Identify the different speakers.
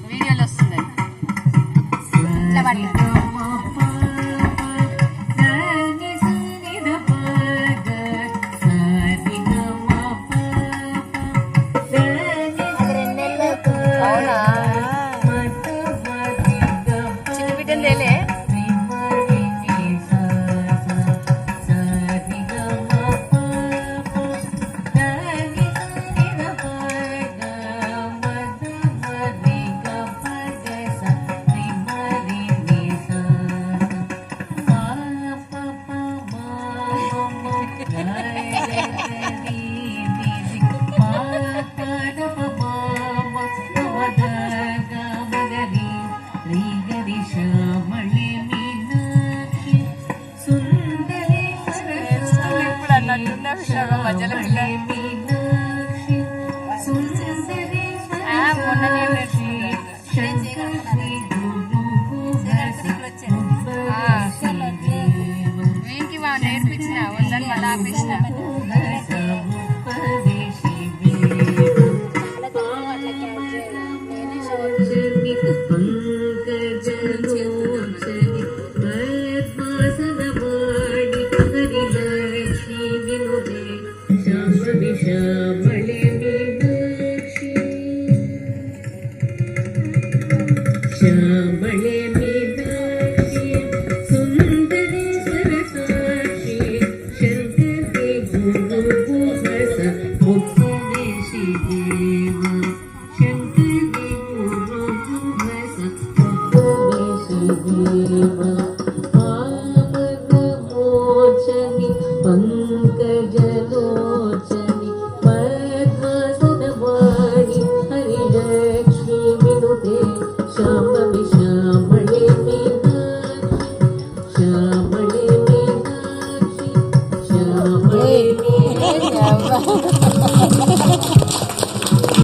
Speaker 1: వీడియోలో వస్తుంది ఇట్లా పట్టుకో. అవునా చిన్న బిడ్డలు లేలే మధ్యలో వీనికి నేర్పించిన వద్దని మళ్ళీ ఆపేసిన
Speaker 2: శ్యామళే మీనాక్షి సుందరి సరసాక్షి శంకరి గురుభువస ముక్తదేశి దేవ శంకరి గురుభువస ముక్తదేశి దేవ పావనమోచని పంకజలోచని పద్మాసనవాణి హరిలక్ష్మి వినుతే శ్యామళి శ్యామళే మీనాక్షి శ్యామళే మీనాక్షి శ్యామళే మీనాక్షి